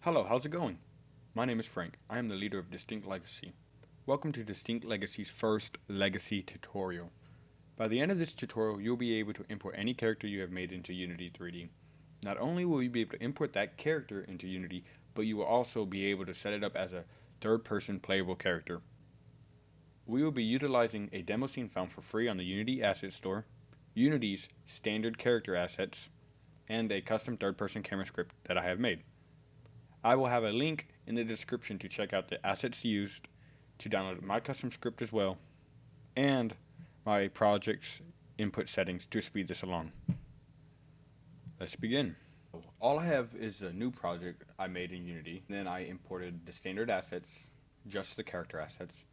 Hello, how's it going? My name is Frank. I am the leader of DistinctLegacy. Welcome to DistinctLegacy's first Legacy tutorial. By the end of this tutorial, you'll be able to import any character you have made into Unity 3D. Not only will you be able to import that character into Unity, but you will also be able to set it up as a third-person playable character. We will be utilizing a demo scene found for free on the Unity Asset Store, Unity's standard character assets, and a custom third-person camera script that I have made. I will have a link in the description to check out the assets used, to download my custom script as well, and my project's input settings to speed this along. Let's begin. All I have is a new project I made in Unity. Then I imported the standard assets, just the character assets,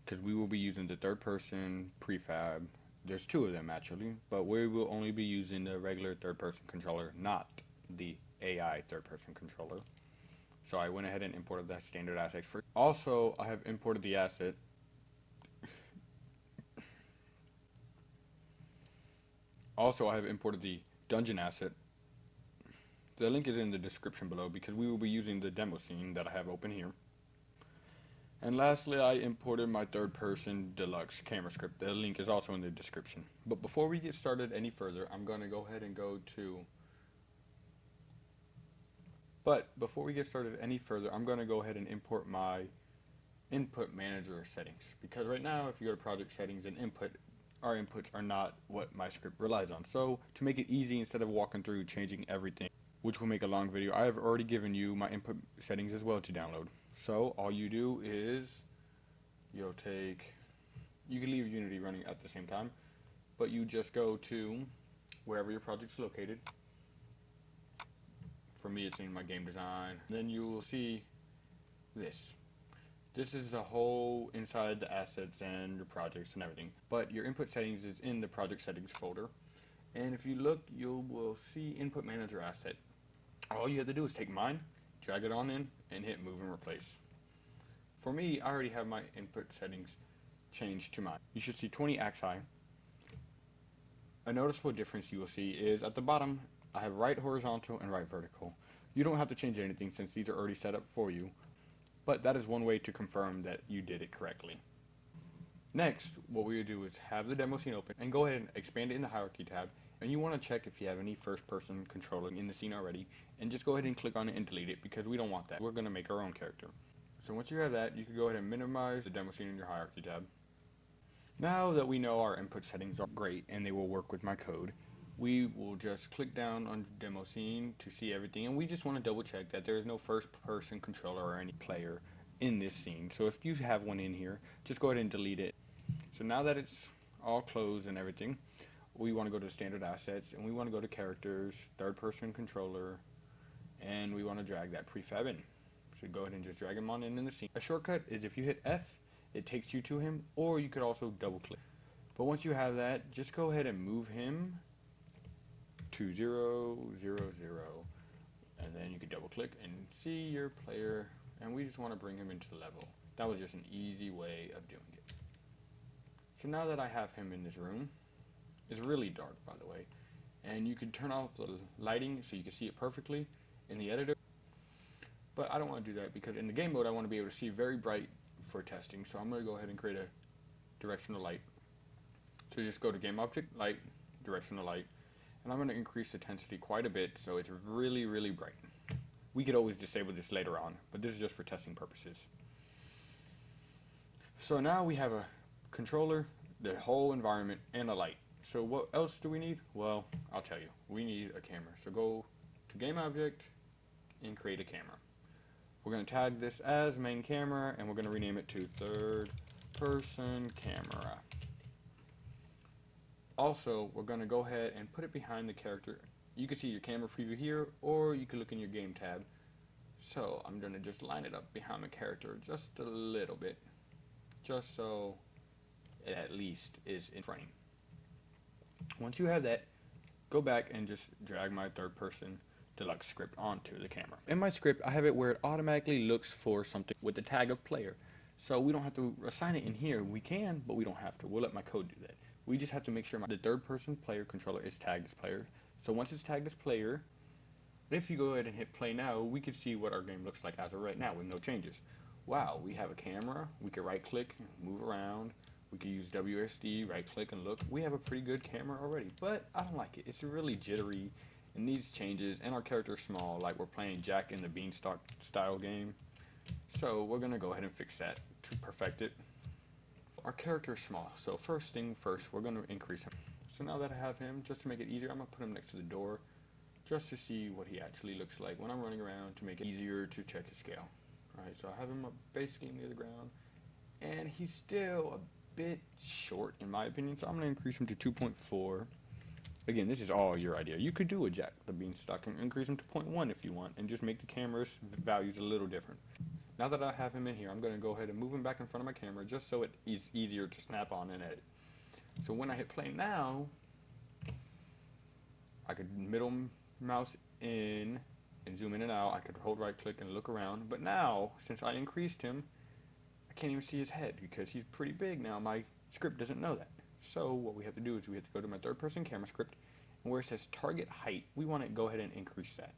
because we will be using the third person prefab. There's two of them actually, but we will only be using the regular third person controller, not the AI third person controller. So I went ahead and imported that standard asset for. Also, I have imported the asset. Also, I have imported the dungeon asset. The link is in the description below because we will be using the demo scene that I have open here. And lastly, I imported my third person deluxe camera script. The link is also in the description. But before we get started any further, I'm going to go ahead and go to import my input manager settings, because right now if you go to project settings and input, our inputs are not what my script relies on. So to make it easy, instead of walking through changing everything, which will make a long video, I have already given you my input settings as well to download. So all you do is you can leave Unity running at the same time, but you just go to wherever your project's located. For me, it's in my game design. Then you will see this. This is the whole inside the assets and your projects and everything. But your input settings is in the project settings folder. And if you look, you will see input manager asset. All you have to do is take mine, drag it on in, and hit move and replace. For me, I already have my input settings changed to mine. You should see 20 axi. A noticeable difference you will see is at the bottom, I have right horizontal and right vertical. You don't have to change anything since these are already set up for you, but that is one way to confirm that you did it correctly. Next, what we will do is have the demo scene open and go ahead and expand it in the hierarchy tab, and you want to check if you have any first person controller in the scene already, and just go ahead and click on it and delete it because we don't want that. We're going to make our own character. So once you have that, you can go ahead and minimize the demo scene in your hierarchy tab. Now that we know our input settings are great and they will work with my code, we will just click down on demo scene to see everything, and we just want to double check that there is no first person controller or any player in this scene. So if you have one in here, just go ahead and delete it. So now that it's all closed and everything, we want to go to standard assets and we want to go to characters, third person controller, and we want to drag that prefab in. So go ahead and just drag him on in the scene. A shortcut is if you hit F, it takes you to him, or you could also double click. But once you have that, just go ahead and move him to 0, 0, 0, and then you can double click and see your player, and we just want to bring him into the level. That was just an easy way of doing it. So now that I have him in this room, it's really dark by the way, and you can turn off the lighting so you can see it perfectly in the editor, but I don't want to do that because in the game mode I want to be able to see very bright for testing. So I'm going to go ahead and create a directional light. So just go to game object, light, directional light, and I'm going to increase the intensity quite a bit so it's really, really bright. We could always disable this later on, but this is just for testing purposes. So now we have a controller, the whole environment, and a light. So what else do we need? Well, I'll tell you. We need a camera. So go to game object and create a camera. We're going to tag this as main camera, and we're going to rename it to third person camera. Also, we're going to go ahead and put it behind the character. You can see your camera preview here, or you can look in your game tab. So I'm going to just line it up behind the character just a little bit, just so it at least is in frame. Once you have that, go back and just drag my third person deluxe script onto the camera. In my script, I have it where it automatically looks for something with the tag of player. So we don't have to assign it in here. We can, but we don't have to. We'll let my code do that. We just have to make sure the third person player controller is tagged as player. So once it's tagged as player, If you go ahead and hit play now, we can see what our game looks like as of right now with no changes. Wow, we have a camera, we can right click, move around, we can use WSD, right click and look. We have a pretty good camera already, but I don't like it. It's really jittery and needs changes, and our character is small, like we're playing Jack in the Beanstalk style game. So we're gonna go ahead and fix that to perfect it. Our character is small, so first thing first, we're gonna increase him. So now that I have him, just to make it easier, I'm gonna put him next to the door, just to see what he actually looks like when I'm running around, to make it easier to check his scale. Alright, so I have him up basically near the ground, and he's still a bit short in my opinion, so I'm gonna increase him to 2.4. Again, this is all your idea. You could do a Jack the Beanstalk and increase him to 0.1 if you want, and just make the camera's values a little different. Now that I have him in here, I'm going to go ahead and move him back in front of my camera just so it is easier to snap on and edit. So when I hit play now, I could middle mouse in and zoom in and out. I could hold right click and look around. But now, since I increased him, I can't even see his head because he's pretty big now. My script doesn't know that. So what we have to do is we have to go to my third person camera script, and where it says target height, we want to go ahead and increase that.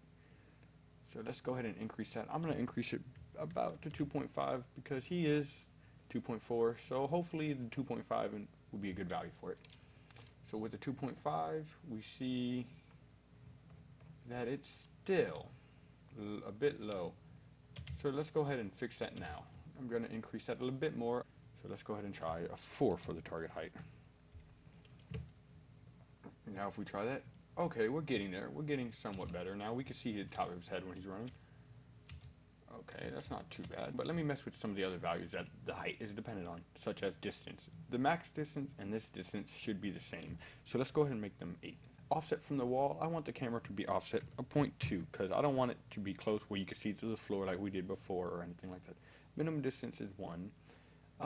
So let's go ahead and increase that. I'm going to increase it about to 2.5 because he is 2.4, so hopefully the 2.5 will be a good value for it. So with the 2.5, we see that it's still a bit low. So let's go ahead and fix that now. I'm going to increase that a little bit more. So let's go ahead and try a 4 for the target height. Now if we try that, okay, we're getting there. We're getting somewhat better. Now we can see the top of his head when he's running. Okay, that's not too bad. But let me mess with some of the other values that the height is dependent on, such as distance. The max distance and this distance should be the same. So let's go ahead and make them 8. Offset from the wall, I want the camera to be offset a 0.2 because I don't want it to be close where you can see through the floor like we did before or anything like that. Minimum distance is 1.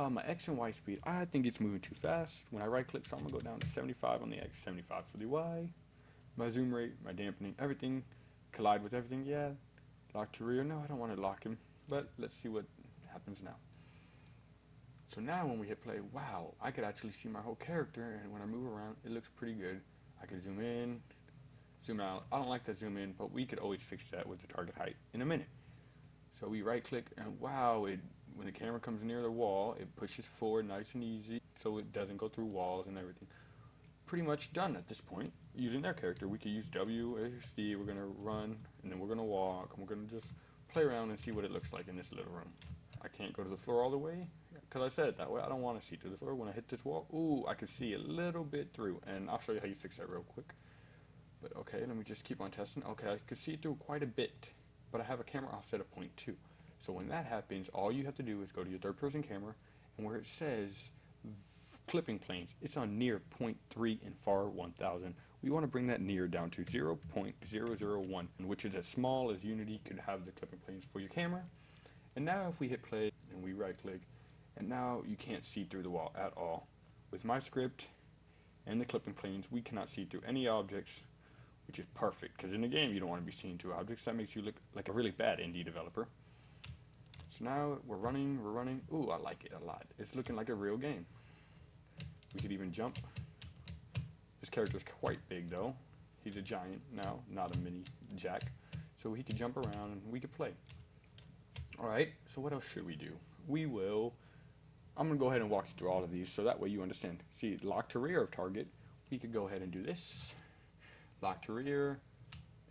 My X and Y speed, I think it's moving too fast. When I right click, so I'm going to go down to 75 on the X, 75 for the Y. My zoom rate, my dampening, everything, collide with everything, yeah. Lock to rear, no, I don't want to lock him, but let's see what happens now. So now when we hit play, wow, I could actually see my whole character, and when I move around, it looks pretty good. I could zoom in, zoom out. I don't like that zoom in, but we could always fix that with the target height in a minute. So we right click, and wow, when the camera comes near the wall, it pushes forward nice and easy, so it doesn't go through walls and everything. Pretty much done at this point. Using their character, we could use WSD, we're going to run, and then we're going to walk, and we're going to just play around and see what it looks like in this little room. I can't go to the floor all the way, because I said it that way. I don't want to see through the floor. When I hit this wall, ooh, I can see a little bit through, and I'll show you how you fix that real quick. But okay, let me just keep on testing. Okay, I can see through quite a bit, but I have a camera offset of 0.2. So when that happens, all you have to do is go to your third person camera, and where it says clipping planes, it's on near 0.3 and far 1000. We want to bring that near down to 0.001, which is as small as Unity could have the clipping planes for your camera. And now if we hit play and we right click, and now you can't see through the wall at all. With my script and the clipping planes, we cannot see through any objects, which is perfect, because in the game you don't want to be seeing through objects. That makes you look like a really bad indie developer. So now we're running. Ooh, I like it a lot. It's looking like a real game. We could even jump. This character's quite big though. He's a giant now, not a mini Jack. So he could jump around and we could play. Alright, so what else should we do? I'm going to go ahead and walk you through all of these so that way you understand. See, lock to rear of target. We could go ahead and do this. Lock to rear.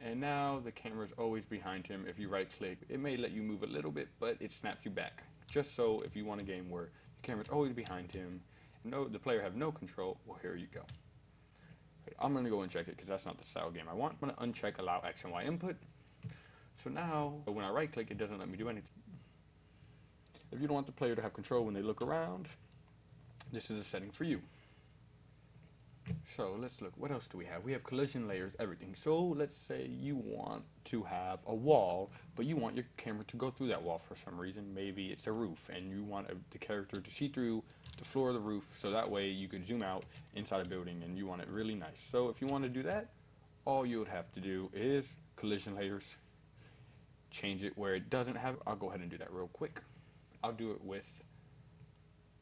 And now the camera's always behind him. If you right click, it may let you move a little bit, but it snaps you back. Just so if you want a game where the camera's always behind him, the player have no control, well, here you go. I'm going to go uncheck it because that's not the style game I want. I'm going to uncheck allow X and Y input. So now when I right click, it doesn't let me do anything. If you don't want the player to have control when they look around, this is a setting for you. So let's look. What else do we have? We have collision layers, everything. So let's say you want to have a wall, but you want your camera to go through that wall for some reason. Maybe it's a roof, and you want the character to see through the floor of the roof, so that way you could zoom out inside a building, and you want it really nice. So if you want to do that, all you would have to do is collision layers, change it where it doesn't have. I'll go ahead and do that real quick. I'll do it with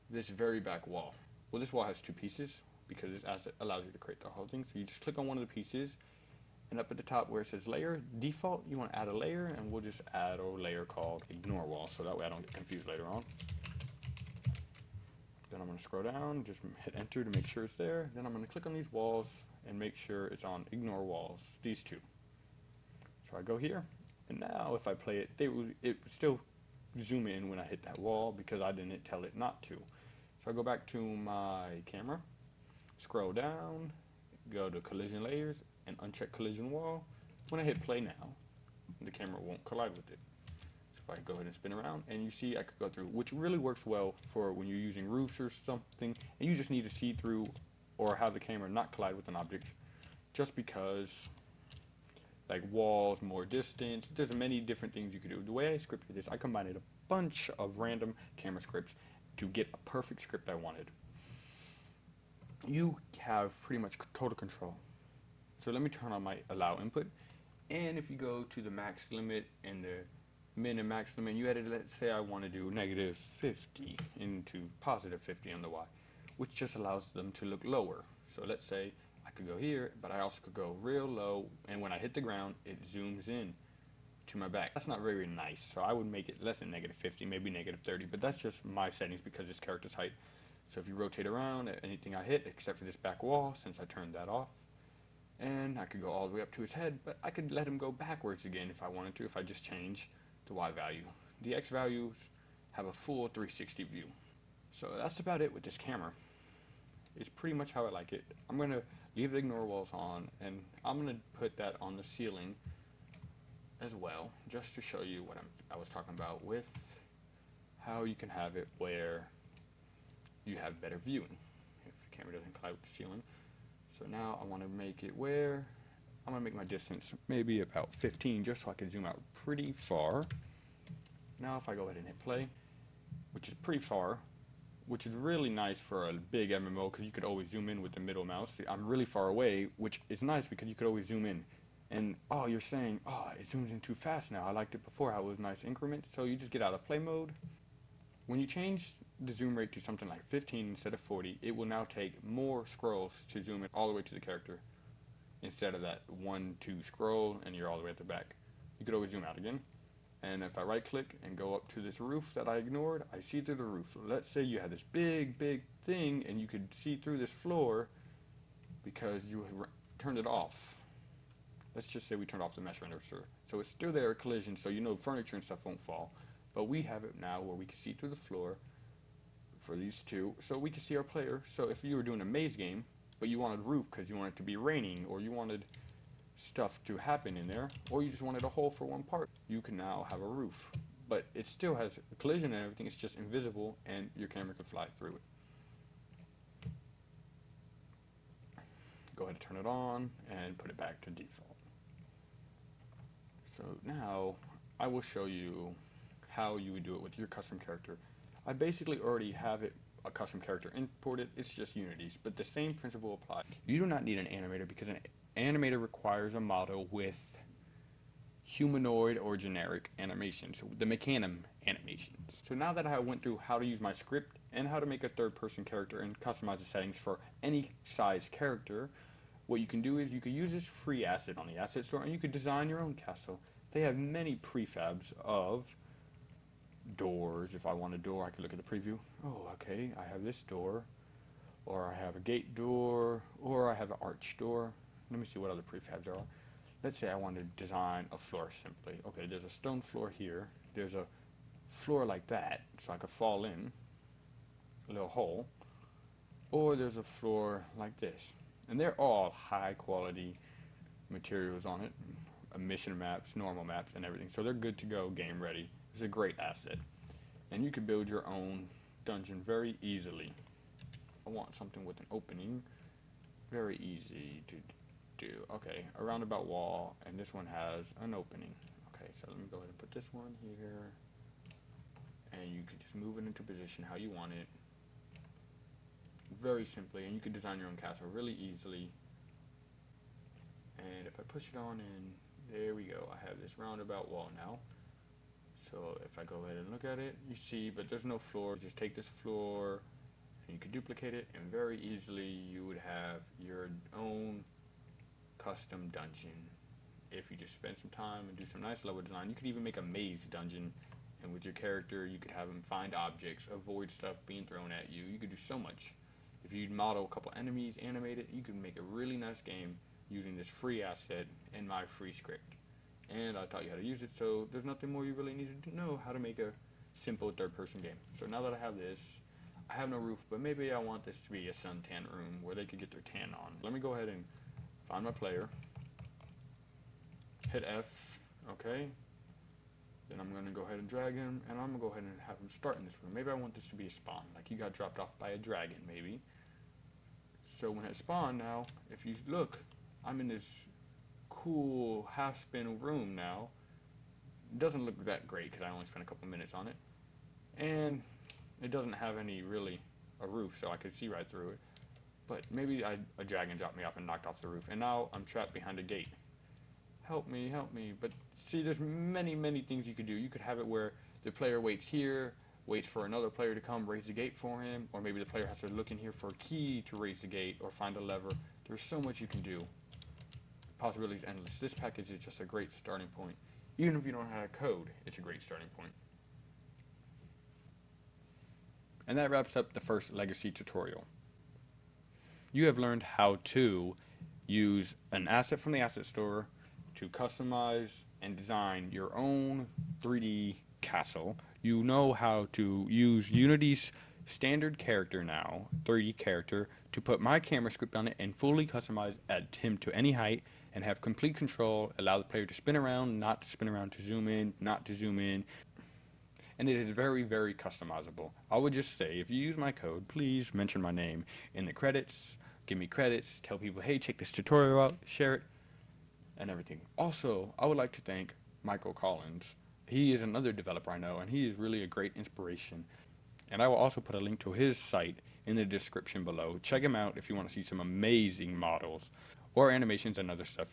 this very back wall. Well, this wall has 2 pieces because it allows you to create the whole thing. So you just click on one of the pieces, And up at the top where it says layer, default, you want to add a layer, and we'll just add a layer called ignore wall, so that way I don't get confused later on. Then I'm going to scroll down, just hit enter to make sure it's there. Then I'm going to click on these walls and make sure it's on ignore walls, these two. So I go here, and now if I play it, it would still zoom in when I hit that wall because I didn't tell it not to. So I go back to my camera, scroll down, go to collision layers, and uncheck collision wall. When I hit play now, the camera won't collide with it. So if I go ahead and spin around, and you see I could go through, which really works well for when you're using roofs or something, and you just need to see through or have the camera not collide with an object, just because, like walls, more distance, there's many different things you could do. The way I scripted this, I combined a bunch of random camera scripts to get a perfect script I wanted. You have pretty much total control. So let me turn on my allow input, and if you go to the max limit and the min and max limit, you edit, let's say I want to do -50 into +50 on the Y, which just allows them to look lower. So let's say I could go here, but I also could go real low, and when I hit the ground, it zooms in to my back. That's not very nice, so I would make it less than -50, maybe -30, but that's just my settings because it's character's height. So if you rotate around, anything I hit, except for this back wall, since I turned that off, and I could go all the way up to his head, but I could let him go backwards again if I wanted to, if I just change the Y value. The X values have a full 360 view. So that's about it with this camera. It's pretty much how I like it. I'm going to leave the ignore walls on, and I'm going to put that on the ceiling as well, just to show you what I was talking about with how you can have it where you have better viewing if the camera doesn't collide with the ceiling. So now I want to make it where I'm going to make my distance maybe about 15 just so I can zoom out pretty far. Now if I go ahead and hit play, which is pretty far, which is really nice for a big MMO because you could always zoom in with the middle mouse. I'm really far away, which is nice because you could always zoom in. And oh, you're saying, oh, it zooms in too fast now. I liked it before how it was nice increments. So you just get out of play mode. When you change the zoom rate to something like 15 instead of 40, it will now take more scrolls to zoom in all the way to the character instead of that 1-2 scroll and you're all the way at the back. You could always zoom out again. And if I right click and go up to this roof that I ignored, I see through the roof. So let's say you had this big thing and you could see through this floor because you turned it off. Let's just say we turned off the mesh render, so it's still there, collision, so you know furniture and stuff won't fall. But we have it now where we can see through the floor for these two, so we can see our player. So if you were doing a maze game, but you wanted roof because you wanted it to be raining, or you wanted stuff to happen in there, or you just wanted a hole for one part, you can now have a roof. But it still has a collision and everything, it's just invisible, and your camera can fly through it. Go ahead and turn it on, and put it back to default. So now, I will show you how you would do it with your custom character. I basically already have a custom character imported, it's just Unity's, but the same principle applies. You do not need an animator because an animator requires a model with humanoid or generic animations, the Mechanim animations. So now that I went through how to use my script and how to make a third-person character and customize the settings for any size character, what you can do is you can use this free asset on the asset store and you could design your own castle. They have many prefabs of doors. If I want a door, I can look at the preview. Oh, okay, I have this door, or I have a gate door, or I have an arch door. Let me see what other prefabs there are. Let's say I want to design a floor simply. Okay, there's a stone floor here. There's a floor like that, so I could fall in a little hole. Or there's a floor like this. And they're all high quality materials on it. Mission maps, normal maps, and everything. So they're good to go, game ready. It's a great asset. And you can build your own dungeon very easily. I want something with an opening. Very easy to do. Okay, a roundabout wall, and this one has an opening. Okay, so let me go ahead and put this one here. And you can just move it into position how you want it. Very simply, and you can design your own castle really easily. And if I push it on in, there we go. I have this roundabout wall now. So if I go ahead and look at it, you see, but there's no floor. Just take this floor, and you can duplicate it, and very easily you would have your own custom dungeon if you just spend some time and do some nice level design. You could even make a maze dungeon, and with your character, you could have them find objects, avoid stuff being thrown at you. You could do so much. If you model a couple enemies, animate it, you can make a really nice game using this free asset and my free script. And I taught you how to use it, so there's nothing more you really need to know how to make a simple third-person game. So now that I have this, I have no roof, but maybe I want this to be a suntan room where they could get their tan on. Let me go ahead and find my player, hit F, okay. Then I'm going to go ahead and drag him, and I'm going to go ahead and have him start in this room. Maybe I want this to be a spawn, like he got dropped off by a dragon, maybe. So when I spawn now, if you look, I'm in this cool half-spin room now. It doesn't look that great because I only spent a couple minutes on it. And it doesn't have any, really, a roof, so I could see right through it. But maybe a dragon dropped me off and knocked off the roof, and now I'm trapped behind a gate. Help me, help me. But see, there's many, many things you could do. You could have it where the player waits here, waits for another player to come, raise the gate for him, or maybe the player has to look in here for a key to raise the gate or find a lever. There's so much you can do. Possibilities endless. This package is just a great starting point. Even if you don't have code, it's a great starting point. And that wraps up the first Legacy tutorial. You have learned how to use an asset from the asset store to customize and design your own 3D castle. You know how to use Unity's standard character now, 3D character, to put my camera script on it and fully customize him to any height and have complete control, allow the player to spin around, not to spin around, to zoom in, not to zoom in. And it is very, very customizable. I would just say, if you use my code, please mention my name in the credits, give me credits, tell people, hey, check this tutorial out, share it, and everything. Also, I would like to thank Michael Collins. He is another developer I know, and he is really a great inspiration. And I will also put a link to his site in the description below. Check him out if you want to see some amazing models or animations and other stuff.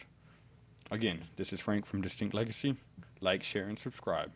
Again, this is Frank from DistinctLegacy. Like, share, and subscribe.